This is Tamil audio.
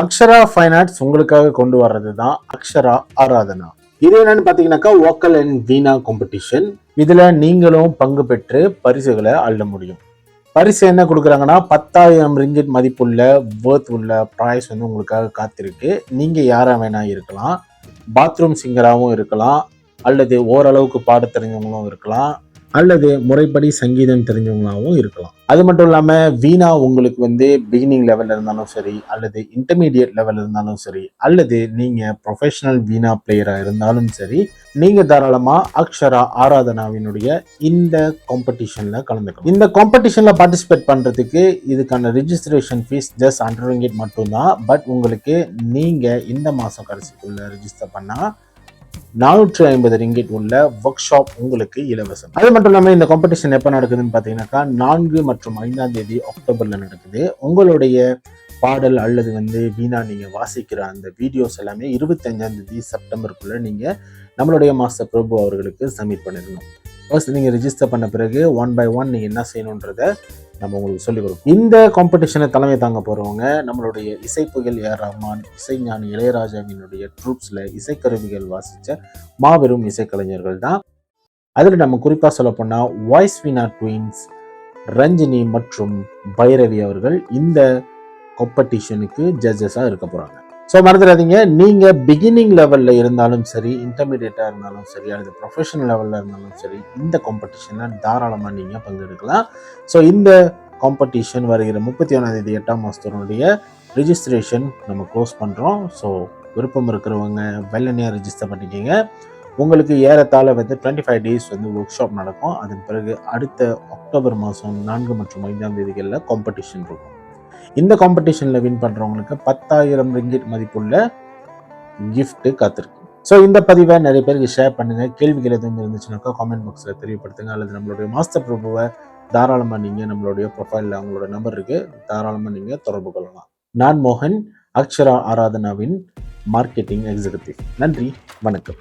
அக்ஷரா ஃபைன் ஆர்ட்ஸ் உங்களுக்காக கொண்டு வர்றது தான் அக்ஷரா ஆராதனா. இது என்னன்னு பாத்தீங்கன்னாக்கா வோக்கல் அண்ட் வீணா காம்படிஷன். இதுல நீங்களும் பங்கு பெற்று பரிசுகளை அள்ள முடியும். பரிசு என்ன கொடுக்குறாங்கன்னா 10,000 ரிங்கிட் மதிப்புள்ள வேர்த் உள்ள ப்ரைஸ் வந்து உங்களுக்காக காத்திருக்கு. நீங்க யாரா வேணா இருக்கலாம், பாத்ரூம் சிங்கராகவும் இருக்கலாம், அல்லது ஓரளவுக்கு பாட தெரிஞ்சவங்களும் இருக்கலாம், அல்லது முறைப்படி சங்கீதம் தெரிஞ்சவங்களாகவும் இருக்கலாம். அது மட்டும் இல்லாம வீணா உங்களுக்கு வந்து பிகினிங் லெவல்ல இருந்தாலும் சரி, அல்லது இன்டர்மீடியட் லெவல்ல இருந்தாலும் சரி, அல்லது நீங்க ப்ரொஃபஷனல் வீணா பிளேயரா இருந்தாலும் சரி, நீங்க தாராளமா அக்ஷரா ஆராதனாவினுடைய இந்த காம்படிஷன்ல கலந்துக்கலாம். இந்த காம்படிஷன்ல பார்ட்டிசிபேட் பண்றதுக்கு இதுக்கான ரிஜிஸ்ட்ரேஷன் ஃபீஸ் ஜஸ்ட் 100 ringgit மட்டும்தான். பட் உங்களுக்கு நீங்க இந்த மாசம் கடைசிக்குள்ள ரிஜிஸ்டர் பண்ணா 450 ringgit உள்ள ஒர்க் ஷாப் உங்களுக்கு இலவசம். அது மட்டும் இல்லாம இந்த காம்படிஷன் எப்ப நடக்குதுன்னு பாத்தீங்கன்னாக்கா 4 மற்றும் 5ஆம் தேதி அக்டோபர்ல நடக்குது. உங்களுடைய பாடல் அல்லது வந்து வீணா நீங்க வாசிக்கிற அந்த வீடியோஸ் எல்லாமே 25ஆம் தேதி செப்டம்பருக்குள்ள நீங்க நம்மளுடைய மாஸ்டர் பிரபு அவர்களுக்கு சப்மிட் பண்ணிடணும். ஃபர்ஸ்ட் நீங்க ரிஜிஸ்டர் பண்ண பிறகு 1 by 1 நீங்க என்ன செய்யணுன்றத நம்ம உங்களுக்கு சொல்லிக் கொடுப்போம். இந்த காம்படிஷனை தலைமை தாங்க போறவங்க நம்மளுடைய இசைப்புயல் ஏஆர் ரஹ்மான், இசைஞானி இளையராஜாவினுடைய ட்ரூப்ஸ்ல இசைக்கருவிகள் வாசிச்ச மாபெரும் இசைக்கலைஞர்கள் தான். அதுல நம்ம குறிப்பா சொல்ல போனா வாய்ஸ் வீணா ட்வின்ஸ், ரஞ்சினி மற்றும் பைரவி அவர்கள் இந்த காம்படிஷனுக்கு ஜட்ஜஸா இருக்க போறாங்க. ஸோ மறந்துடாதீங்க, நீங்க பிகினிங் லெவல்ல இருந்தாலும் சரி, இன்டர்மீடியட்டா இருந்தாலும் சரி, அல்லது ப்ரொஃபஷனல் லெவல்ல இருந்தாலும் சரி, இந்த காம்படிஷன்ல தாராளமா நீங்க பங்கெடுக்கலாம். ஸோ இந்த காம்படிஷன் வருகிற 31ஆம் தேதி 8ஆம் மாசத்தினுடைய ரிஜிஸ்ட்ரேஷன் நம்ம க்ளோஸ் பண்றோம். ஸோ விருப்பம் இருக்கிறவங்க வெள்ளனையா ரிஜிஸ்டர் பண்ணிக்கோங்க. உங்களுக்கு ஏறத்தாழ வந்து 25 days வந்து ஒர்க் ஷாப் நடக்கும். அதன் பிறகு அடுத்த அக்டோபர் மாதம் 4 மற்றும் 5ஆம் தேதிகளில் காம்படிஷன் இருக்கும். இந்த காம்படிஷன்ல வின் பண்றவங்களுக்கு 10,000 ringgit மதிப்புள்ள கிஃப்ட் காத்திருக்கு. ஸோ இந்த பதிவை நிறைய பேருக்கு ஷேர் பண்ணுங்க. கேள்விகள் எதுவும் இருந்துச்சுனாக்கா காமெண்ட் பாக்ஸ்ல தெரியப்படுத்துங்க, அல்லது நம்மளுடைய மாஸ்டர் பிரபுவை தாராளமா நீங்க நம்மளுடைய ப்ரொஃபைல்ல அவங்களோட நம்பர் இருக்கு, தாராளமா நீங்க தொடர்பு கொள்ளலாம். நான் மோகன், அக்ஷரா ஆராதனாவின் மார்க்கெட்டிங் எக்ஸிகியூட்டிவ். நன்றி, வணக்கம்.